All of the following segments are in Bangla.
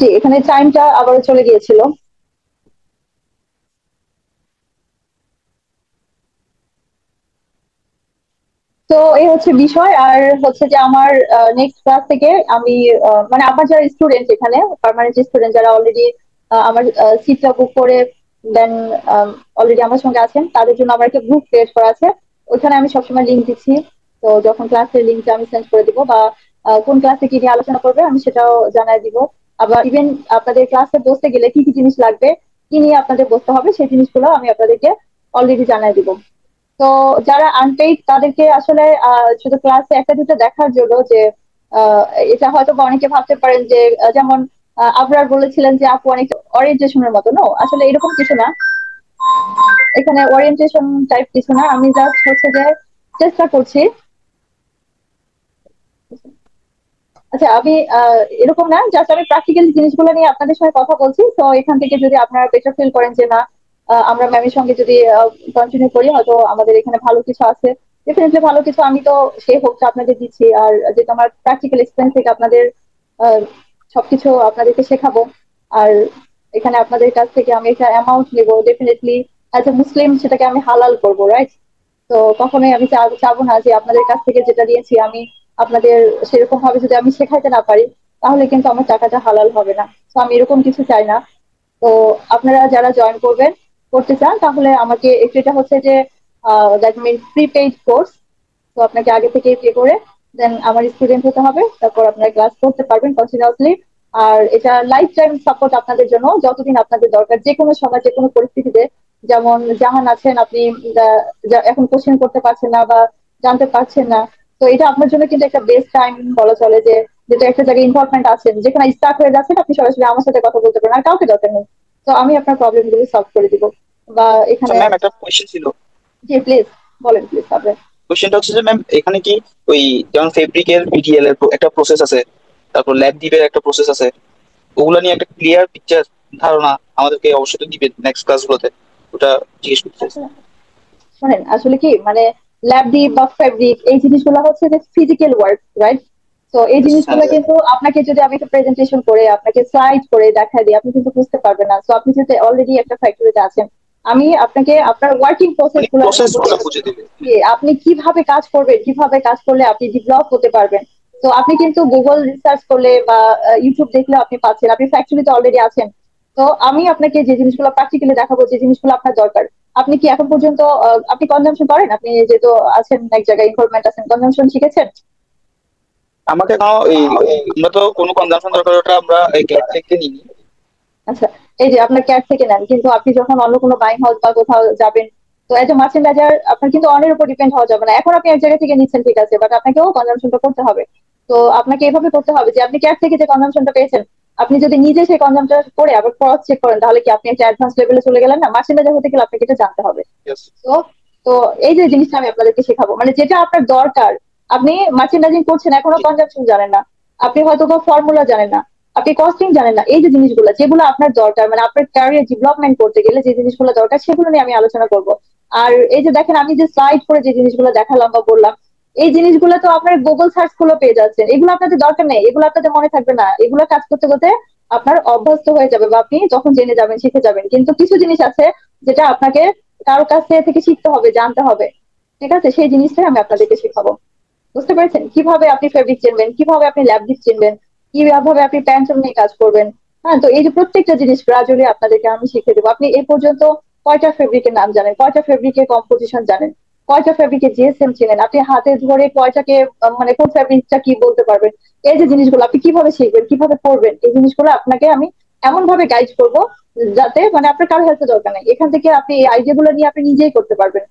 জি, এখানে টাইমটা আবারও চলে গিয়েছিল। তো এই হচ্ছে বিষয়। আর হচ্ছে যে আমার নেক্সট ক্লাস থেকে আমি মানে আমার যারা স্টুডেন্ট এখানে পার্মানেন্ট স্টুডেন্ট যারা অলরেডি আমার সিটটা বুক করে দেন অলরেডি আমার সঙ্গে আছেন, তাদের জন্য আমার একটা গ্রুপ ক্রিয়েট করা আছে। ওইখানে আমি সবসময় লিঙ্ক দিচ্ছি। তো যখন ক্লাসের লিঙ্কটা আমি সেন্ড করে দিব, বা কোন ক্লাসে কি নিয়ে আলোচনা করবে আমি সেটাও জানাই দিব। আবার ইভেন আপনাদের ক্লাসে বসতে গেলে কি কি জিনিস লাগবে, কি নিয়ে আপনাদের বসতে হবে, সেই জিনিসগুলো আমি আপনাদেরকে অলরেডি জানাই দিব। তো যারা আনপেইড তাদেরকে আসলে শুধু ক্লাসে একটা দুটো দেখার জন্য যে আহ, এটা হয়তো বা অনেকে ভাবতে পারেন যে যেমন আবরার বলেছিলেন যে আপু অনেক অরিয়েন্টেশনের মতো। নো, আসলে এরকম কিছু না। এখানে ওরিয়েন্টেশন টাইপ কিছু না, আমি জাস্ট হচ্ছে যে চেষ্টা করছি। আচ্ছা, আমি এরকম না, জাস্ট আমি প্র্যাকটিক্যাল জিনিসগুলো নিয়ে আপনাদের সঙ্গে কথা বলছি। তো এখান থেকে যদি আপনারা বেটার ফিল করেন যে না, আমরা ম্যামের সঙ্গে যদি কন্টিনিউ করি, হয়তো আমাদের এখানে ভালো কিছু আছে। ডেফিনেটলি ভালো কিছু আমি তো সেই হোপটা আপনাদের দিচ্ছি। আর যেটা আমার প্র্যাকটিক্যাল এক্সপিরিয়েন্স থেকে আপনাদের আহ, সবকিছু আপনাদেরকে শেখাবো। আর এখানে আপনাদের কাছ থেকে আমি একটা অ্যামাউন্ট নেবো, ডেফিনেটলি অ্যাজ এ মুসলিম সেটাকে আমি হালাল করবো, রাইট? তো কখনোই আমি চাবো না যে আপনাদের কাছ থেকে যেটা দিয়েছি আমি আপনাদের সেরকম ভাবে যদি আমি শেখাইতে না পারি, তাহলে কিন্তু আমার টাকাটা হালাল হবে না। তো আমি এরকম কিছু চাই না। তো আপনারা যারা জয়েন করবেন, করতে চান, তাহলে আমাকে একটু, এটা হচ্ছে যে দ্যাট মিন প্রিপেইড কোর্স। তো আপনাকে আগে থেকে পে করে দেন আমার স্টুডেন্ট হতে হবে, তারপর আপনারা ক্লাস করতে পারবেন কন্টিনিউয়াসলি। আর এটা লাইফ টাইম সাপোর্ট আপনাদের জন্য, যতদিন আপনাদের দরকার, যে কোনো সময় যে কোনো পরিস্থিতিতে। যেমন জাহান আছেন আপনি, এখন কোশ্চেন করতে পারছেন না বা জানতে পারছেন না, তো এটা আপনার জন্য কিন্তু একটা বেস্ট টাইম বলা চলে। যে যেটা একটা জায়গায় ইনভলভমেন্ট আছেন, যেখানে স্টার্ট হয়ে যাচ্ছেন, আপনি সরাসরি আমার সাথে কথা বলতে পারেন, আর কাউকে দরকার নেই। তো আমি আপনার প্রবলেম গুলো সলভ করে দিব। বা আচ্ছা এখানে। ম্যাম, একটা কোয়েশ্চেন ছিল। জি প্লিজ, বলেন প্লিজ আপনার। কোয়েশ্চেনটা হচ্ছে যে ম্যাম, এখানে কি ওই যেমন ফেব্রিকের পিডিএল এর একটা প্রসেস আছে, তারপর ল্যাব ডিপের একটা প্রসেস আছে, ওগুলা নিয়ে একটা ক্লিয়ার পিকচার ধারণা আমাদেরকে অবশ্যই তো দিবেন নেক্সট ক্লাসগুলোতে, ওটা জিজ্ঞেস করতে চাইছি। আসলে শোনেন, আসলে কি মানে ল্যাব ডিপ বা ফেব্রিক এই জিনিসগুলো হচ্ছে যে ফিজিক্যাল ওয়ার্ক, রাইট? তো এই হ্যাঁ। জিনিসগুলো কিন্তু আপনাকে যদি আমি একটা প্রেজেন্টেশন করে আপনাকে স্লাইড করে দেখাই দিই, আপনি কিন্তু বুঝতে পারবেন না। তো আপনি যদি অলরেডি একটা ফ্যাক্টরিতে আছেন, আমি আপনাকে আপনার ওয়ার্কিং প্রসেস মানে গুলো প্রসেস গুলো বুঝিয়ে, বুঝে দিবে। যে আপনি কিভাবে কাজ করবেন, কিভাবে কাজ করলে আপনি ডেভেলপ হতে পারবেন। তো আপনি কিন্তু গুগল রিসার্চ করলে বা ইউটিউব দেখলে আপনি পাচ্ছেন, আপনি ফ্যাক্টরিতে অলরেডি আছেন। তো আমি আপনাকে যে জিনিসগুলো প্র্যাকটিক্যালি দেখাবো, যে জিনিসগুলো আপনার দরকার। আপনি কি এখন পর্যন্ত আপনি কনজাম্পশন করেন? আপনি যেহেতু আছেন এক জায়গায় ইনভলভমেন্ট আছেন, কনজাম্পশন শিখেছেন? আমাকে এখনো এই, আমরা তো কোনো কনজাম্পশন দরকার ওটা আমরা এই ক্যাট থেকে নিই। আচ্ছা, এই যে আপনার ক্যাট থেকে নেন, কিন্তু আপনি যখন অন্য কোনো বাইং হাউস বা কোথাও যাবেন, তো এজ এ মার্চেন্ডাইজার আপনার কিন্তু অন্যের উপর ডিপেন্ড হওয়া যাবে না। এখন আপনি এক জায়গা থেকে নিচ্ছেন, ঠিক আছে, বাট আপনাকেও কনজাম্পশনটা করতে হবে। তো আপনাকে এভাবে করতে হবে যে আপনি ক্যাট থেকে যে কনজাম্পশনটা পেয়েছেন, আপনি যদি নিজে সেই কনজাম্পশন করে আবার ক্রস চেক করেন, তাহলে কি আপনি একটা অ্যাডভান্স লেভেলে চলে গেলেন না? মার্চেন্ডাইজার হতে গেলে আপনাকে এটা জানতে হবে। Yes. তো তো এই যে জিনিসটা আমি আপনাদেরকে শেখাবো, মানে যেটা আপনার দরকার। আপনি মার্চেন্ডাইজিং করছেন, এখনো কনজাম্পশন জানেন না, আপনি হয়তো বা ফর্মুলা জানেন না, আপনি কস্টিং জানেন না। এই যে জিনিসগুলো যেগুলো আপনার দরকার, মানে আপনার ক্যারিয়ার ডেভেলপমেন্ট করতে গেলে যে জিনিসগুলো দরকার, সেগুলো নিয়ে আমি আলোচনা করব। আর এই যে দেখেন, আমি যে স্লাইড করে যে জিনিসগুলো দেখালাম বা বললাম, এই জিনিসগুলো তো আপনার গুগল সার্চ গুলো পেয়ে যাচ্ছেন। এগুলো আপনাদের দরকার নেই, এগুলো আপনাদের মনে থাকবে না, এগুলো কাজ করতে করতে আপনার অভ্যস্ত হয়ে যাবে, বা আপনি যখন জেনে যাবেন, শিখে যাবেন। কিন্তু কিছু জিনিস আছে যেটা আপনাকে কারো কাছ থেকে শিখতে হবে, জানতে হবে। ঠিক আছে, সেই জিনিসটাই আমি আপনাদেরকে শেখাবো। বুঝতে পেরেছেন? কিভাবে আপনি ফেব্রিক চিনবেন, কিভাবে আপনি ল্যাবডিপ চিনবেন, কিভাবে আপনি প্যান্টল নিয়ে কাজ করবেন। হ্যাঁ, তো এই যে প্রত্যেকটা জিনিস গ্রাজুয়ালি আপনাদেরকে আমি শিখিয়ে দেবো। আপনি এই পর্যন্ত কয়টা ফেব্রিকের নাম জানেন, কয়টা ফেব্রিকের কম্পোজিশন জানেন, কয়টা ফেব্রিকের জিএসএম চিনেন, আপনি হাতে ধরে কয়টাকে মানে কোন ফেব্রিকটা কি বলতে পারবেন। এই যে জিনিসগুলো আপনি কিভাবে শিখবেন, কিভাবে পড়বেন, এই জিনিসগুলো আপনাকে আমি এমন ভাবে গাইড করবো, যাতে মানে আপনার কারো হেল্পের দরকার নেই। এখান থেকে আপনি এই আইডিয়া গুলো নিয়ে আপনি নিজেই করতে পারবেন।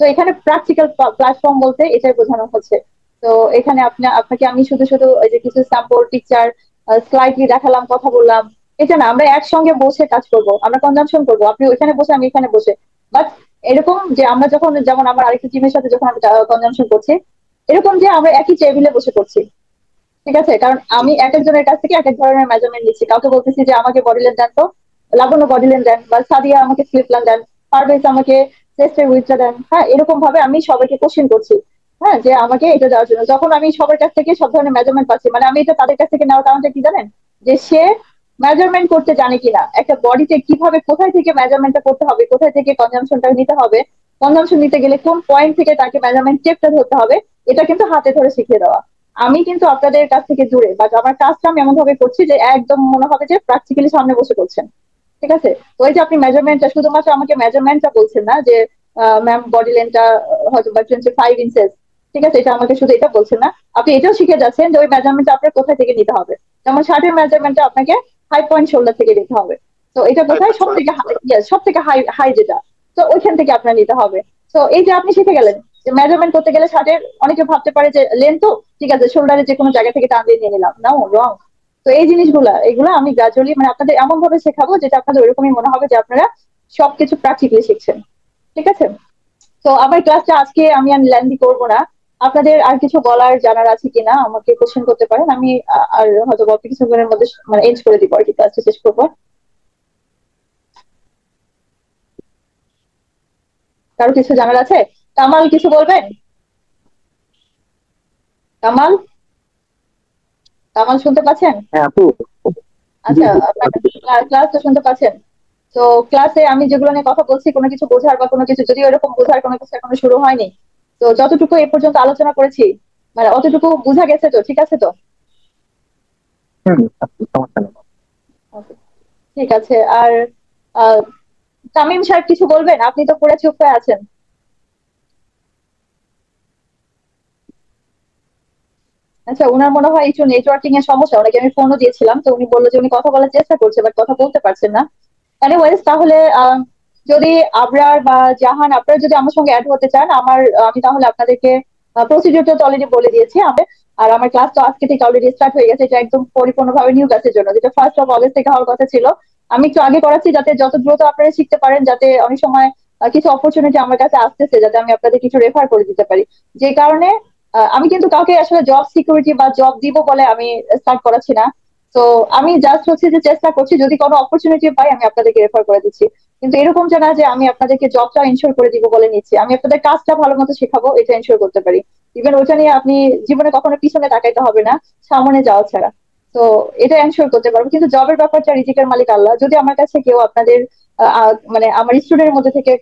তো এখানে প্র্যাকটিক্যাল প্ল্যাটফর্ম বলতে এটাই বোঝানো হচ্ছে। তো এখানে আপনাকে আমি শুধু শুধু এই যে কিছু স্যাম্পল পিকচার স্লাইডলি দেখালাম, কথা বললাম, এটা না। আমরা একসঙ্গে বসে কাজ করব, আমরা কনজাম্পশন করব, আপনি ওইখানে বসে আমি এখানে বসে। বাট এরকম যে আমরা যখন, যেমন আমার আরেকটা টিমের সাথে যখন আমি কনজাম্পশন করছি, এরকম যে আমরা একই টেবিলে বসে করছি। ঠিক আছে, কারণ জি। আমি এক একজনের কাছ থেকে এক এক ধরনের মেজারমেন্ট নিচ্ছি। কাউকে বলতেছি যে আমাকে বডি লেন্থ দেন, তো লাবণ্য বডি লেন্থ দেন, বা সাদিয়া আমাকে স্লিপ প্ল্যান দেন, পারভেজ আমাকে চেস্টের উইথটা দেন। হ্যাঁ, এরকম ভাবে আমি সবাইকে কোশ্চেন করছি। হ্যাঁ, যে আমাকে এটা দেওয়ার জন্য, যখন আমি সবার কাছ থেকে সব ধরনের মেজারমেন্ট পাচ্ছি, মানে আমি এটা তাদের কাছ থেকে নেওয়ার কারণটা কি জানেন? যে সে মেজারমেন্ট করতে জানে কিনা, একটা বডিতে কিভাবে কোথায় থেকে মেজারমেন্টটা করতে হবে, কোথায় থেকে কনজাম্পশনটা নিতে হবে, কনজাম্পশন নিতে গেলে কোন পয়েন্ট থেকে তাকে মেজারমেন্ট টেপটা ধরতে হবে, এটা কিন্তু হাতে ধরে শিখিয়ে দেওয়া। আমি কিন্তু আপনাদের কাছ থেকে দূরে, বাট আমার কাজটা আমি এমন ভাবে করছি যে একদম মনে হবে যে প্র্যাকটিক্যালি সামনে বসে করছেন। ঠিক আছে? তো ওই যে আপনি মেজারমেন্টটা শুধুমাত্র আমাকে মেজারমেন্টটা বলছেন না যে ম্যাম বডি লেন্থটা হয়তো বা 25 ইঞ্চেস, ঠিক আছে, এটা আমাকে শুধু এটা বলছেন না, আপনি এটাও শিখে যাচ্ছেন যে ওই মেজারমেন্টটা আপনার কোথায় থেকে নিতে হবে। যেমন শার্টের মেজারমেন্টটা আপনাকে 5 পয়েন্ট শোল্ডার থেকে নিতে হবে। তো এটা কোথায় সব থেকে সব থেকে হাই হাই যেটা, তো ওইখান থেকে আপনার নিতে হবে। তো এই যে আপনি শিখে গেলেন যে মেজারমেন্ট করতে গেলে শার্টের, অনেকে ভাবতে পারে যে লেন্থ তো ঠিক আছে, শোল্ডারে যে কোনো জায়গা থেকে টান দিয়ে নিয়ে নিলাম, নাও রং। তো এই জিনিসগুলা এগুলো আমি গ্রাজুয়ালি মানে আপনাদের এমন ভাবে শেখাবো যেটা আপনাদের ওইরকমই মনে হবে যে আপনারা সবকিছু প্র্যাকটিক্যালি শিখছেন। ঠিক আছে? তো আমার ক্লাসটা আজকে আমি আর লেন্দি করবো না। আপনাদের আর কিছু বলার জানার আছে কিনা আমাকে কোশ্চেন করতে পারেন, আমি আর হয়তো অল্প কিছুক্ষণের মধ্যে মানে এন্ড করে দিব আর কি, ক্লাসটা শেষ করবো। কারো কিছু জানার আছে? কামাল কিছু বলবেন? কামাল, কামাল শুনতে পাচ্ছেন? হ্যাঁ আপু। জি আচ্ছা, জি আপনার আপু। ক্লাস তো শুনতে পাচ্ছেন? তো ক্লাসে আমি যেগুলো নিয়ে কথা বলছি কোনো কিছু বোঝার বা কোনো কিছু, যদি এরকম বোঝার কোনো কিছু এখনো শুরু হয়নি, তো যতটুকু এ পর্যন্ত আলোচনা করেছি মানে অতটুকু বোঝা গেছে তো? ঠিক আছে তো? হুম আপু, সমস্যা নেই। Okay, ঠিক আছে। আর আহ, তামিম সাহেব কিছু বলবেন? আপনি তো পুরো চুপ হয়ে আছেন। আচ্ছা, উনার মনে হয় একটু নেটওয়ার্কিং এর সমস্যা, ওনাকে আমি ফোনও দিয়েছিলাম, তো উনি বললো যে উনি কথা বলার চেষ্টা করছে বাট কথা বলতে পারছেন না। এনিওয়েজ, তাহলে যদি আবরার বা জাহান আপনারা যদি আমার সঙ্গে অ্যাড হতে চান, আমি তাহলে আপনাদেরকে প্রসিডিউরটা তো অলরেডি বলে দিয়েছি আমি। আর আমার ক্লাস তো আজকে থেকে অলরেডি স্টার্ট হয়ে গেছে, এটা একদম পরিপূর্ণভাবে নিউ ব্যাচের জন্য, যেটা 1 অগস্ট থেকে হওয়ার কথা ছিল। আমি একটু আগে করাচ্ছি যাতে যত দ্রুত আপনারা শিখতে পারেন, যাতে অনেক সময় কিছু অপরচুনিটি আমার কাছে আসতেছে যাতে আমি আপনাদের কিছু রেফার করে দিতে পারি। যে কারণে আমি কিন্তু কাউকে আসলে জব সিকিউরিটি বা জব দিব বলে আমি স্টার্ট করাচ্ছি না। তো আমি জাস্ট হচ্ছে যে চেষ্টা করছি যদি কোনো অপরচুনিটি পাই আমি আপনাদেরকে রেফার করে দিচ্ছি। কিন্তু এরকম যে না যে আমি আপনাদেরকে জবটা ইনশোর করে দিব বলে নিচ্ছি, আমি আপনাদের কাজটা ভালো মতো শেখাবো, এটা ইনশোর করতে পারি। ইভেন ওটা নিয়ে আপনি জীবনে কখনো পিছনে তাকাইতে হবে না, সামনে যাওয়া ছাড়া। তো এটা এনশোর করতে পারবো। কিন্তু জবের ব্যাপারটা রিজিকের মালিক আল্লাহ। যদি আমার কাছে কেউ আপনাদের মানে আমার স্টুডেন্টের মধ্যে থেকে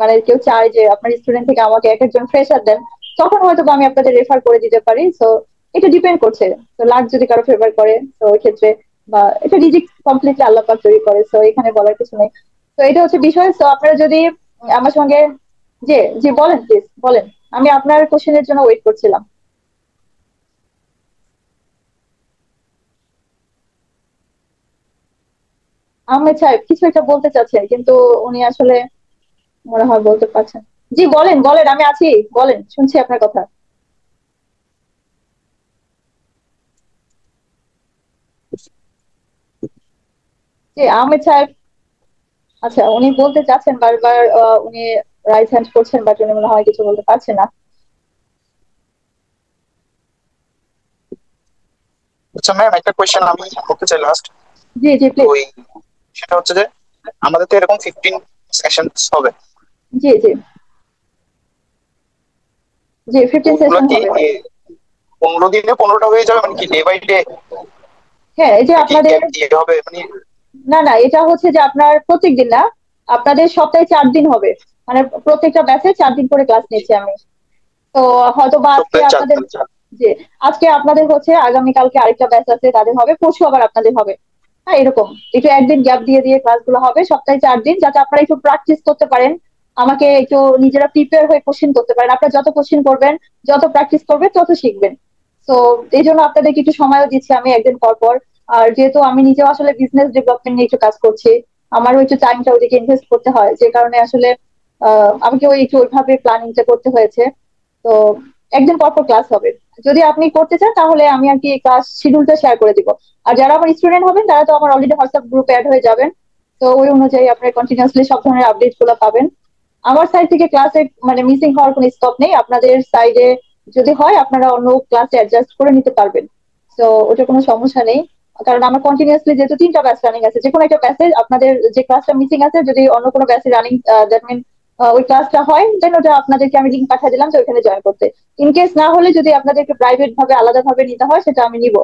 মানে কেউ চায় যে আপনার স্টুডেন্ট থেকে আমাকে এক একজন ফ্রেশার দেন, তখন হয়তো বা আমি আপনাদের রেফার করে দিতে পারি। তো এটা ডিপেন্ড করছে, তো লাক যদি কারো ফেভার করে তো ওই ক্ষেত্রে, বা এটা রিজিক কমপ্লিটলি আল্লাহ পাক তৈরি করে, তো এখানে বলার কিছু নেই। তো এটা হচ্ছে বিষয়। তো আপনারা যদি আমার সঙ্গে, জি জি বলেন, প্লিজ বলেন, আমি আপনার কোশ্চেনের জন্য ওয়েট করছিলাম। আহমেদ সাহেব কিছু একটা বলতে চাচ্ছেন কিন্তু উনি আসলে মনে হয় বলতে পারছেন। জি বলেন বলেন, আমি আছি, বলেন, শুনছি আপনার কথা। জি আহমেদ সাহেব, আচ্ছা উনি বলতে চাচ্ছেন বারবার, উনি রাইট হ্যান্ড করছেন বাট উনি মনে হয় কিছু বলতে পারছেন না। আচ্ছা ম্যাম, একটা কোয়েশ্চেন আমি করতে চাই লাস্ট। G G please. ওই সেটা হচ্ছে যে আমাদের তো এরকম 15 সেশন হবে, জি জি জি, তো 15 ওইগুলো সেশন কি হবে। 15 দিনে 15টা হয়ে যাবে, মানে কি ডে বাই ডে হ্যাঁ, এই যে নাকি আপনাদের, গ্যাপ দিয়ে হবে মানে? না না, এটা হচ্ছে যে আপনার প্রত্যেক দিন না, আপনাদের সপ্তাহে 4 দিন হবে। মানে প্রত্যেকটা ব্যাচে 4 দিন করে ক্লাস নিচ্ছি আমি। তো হয়তো বা আজকে সপ্তাহে চার আপনাদের, দিন যে আজকে আপনাদের হচ্ছে, আগামীকালকে আরেকটা ব্যাচ আছে তাদের হবে, পরশু আবার আপনাদের হবে। হ্যাঁ, এরকম একটু একদিন গ্যাপ দিয়ে দিয়ে ক্লাসগুলো হবে সপ্তাহে 4 দিন, যাতে আপনারা একটু প্র্যাকটিস করতে পারেন, আমাকে একটু নিজেরা প্রিপেয়ার হয়ে কোশ্চেন করতে পারেন। আপনারা যত কোশ্চেন করবেন, যত প্র্যাকটিস করবেন, তত শিখবেন। তো এই জন্য আপনাদেরকে একটু সময়ও দিচ্ছি আমি একদিন পর পর। আর যেহেতু আমি নিজেও আসলে বিজনেস ডেভেলপমেন্ট নিয়ে একটু কাজ করছি, আমারও একটু টাইমটা ওইদিকে ইনভেস্ট করতে হয়, যে কারণে আসলে আমাকে ওই একটু ওইভাবে প্ল্যানিংটা করতে হয়েছে। তো একদিন পর পর ক্লাস হবে। যদি আপনি করতে চান তাহলে আমি আর কি ক্লাস শিডিউলটা শেয়ার করে দিব। আর যারা আমার স্টুডেন্ট হবেন তারা তো আমার অলরেডি হোয়াটসঅ্যাপ গ্রুপে অ্যাড হয়ে যাবেন। তো ওই অনুযায়ী আপনারা কন্টিনিউয়াসলি সব ধরনের আপডেট গুলো পাবেন। আমার সাইড থেকে ক্লাসে মানে মিসিং হওয়ার কোনো স্কোপ নেই। আপনাদের সাইডে যদি হয় আপনারা অন্য ক্লাসে অ্যাডজাস্ট করে নিতে পারবেন। তো ওটা কোনো সমস্যা নেই। কারণ আমার কন্টিনিউয়াসলি যেহেতু 3টা ব্যাচ রানিং আছে, যে কোনো একটা ব্যাচে আপনাদের যে ক্লাসটা মিসিং আছে যদি অন্য কোনো ব্যাচে রানিং, দ্যাট মিন ওই ক্লাসটা হয়, দেন ওটা আপনাদেরকে আমি লিঙ্ক পাঠিয়ে দিলাম যে ওইখানে জয়েন করতে। ইন কেস না হলে যদি আপনাদেরকে প্রাইভেট ভাবে আলাদা ভাবে নিতে হয় সেটা আমি নিব।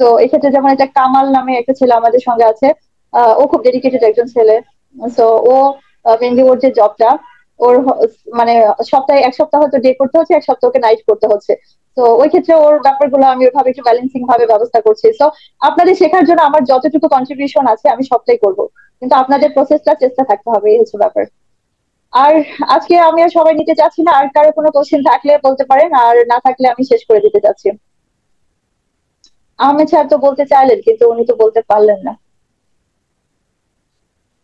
তো এক্ষেত্রে যেমন এটা কামাল নামে একটা ছেলে আমাদের সঙ্গে আছে, ও খুব ডেডিকেটেড একজন ছেলে। তো ও মেনলি ওর যে জবটা, ওর মানে সপ্তাহে এক সপ্তাহ হয়তো ডে করতে হচ্ছে, এক সপ্তাহ ওকে নাইট করতে হচ্ছে। তো ওই ক্ষেত্রে ওর ব্যাপারগুলো আমি ওইভাবে একটু ব্যালেন্সিং ভাবে ব্যবস্থা করছি। তো আপনাদের শেখার জন্য আমার যতটুকু কন্ট্রিবিউশন আছে আমি সবটাই করব, কিন্তু আপনাদের প্রসেসটা চেষ্টা থাকতে হবে, এই হচ্ছে ব্যাপার। আর আজকে আমি আর সবাই নিতে চাচ্ছি না, আর কারো কোনো কোশ্চেন থাকলে বলতে পারেন, আর না থাকলে আমি শেষ করে দিতে চাচ্ছি। আহমেদ স্যার তো বলতে চাইলেন কিন্তু উনি তো বলতে পারলেন না।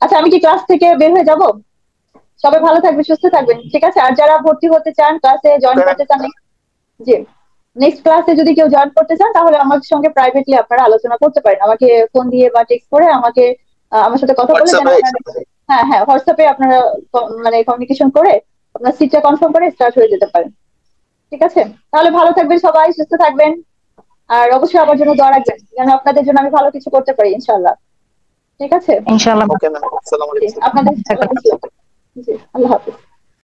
আচ্ছা, আমি কি ক্লাস থেকে বের হয়ে যাব? সবাই ভালো থাকবেন, সুস্থ থাকবেন, ঠিক আছে? আর যারা ভর্তি হতে চান, ক্লাসে জয়েন ওকে ম্যাম। করতে চান, জি, নেক্সট ক্লাসে যদি কেউ জয়েন করতে চান তাহলে আমার সঙ্গে প্রাইভেটলি আপনারা আলোচনা করতে পারেন, আমাকে ফোন দিয়ে বা টেক্সট করে আমাকে আমার সাথে কথা বলে যেন হোয়াটসঅ্যাপে। আপনারা, হ্যাঁ হ্যাঁ, হোয়াটসঅ্যাপে আপনারা মানে কমিউনিকেশন করে আপনার সিটটা কনফার্ম করে স্টার্ট হয়ে যেতে পারেন, ঠিক আছে? তাহলে ভালো থাকবেন সবাই, সুস্থ থাকবেন। আর অবশ্যই আমার জন্য দোয়া রাখবেন যেন আপনাদের জন্য আমি ভালো কিছু করতে পারি, ইনশাআল্লাহ। ঠিক আছে? ইনশাআল্লাহ। ওকে ম্যাম, আসসালামু জি, আলাইকুম। আপনাদের ওয়ালাইকুম আসসালাম। জি, আল্লাহ হাফিজ।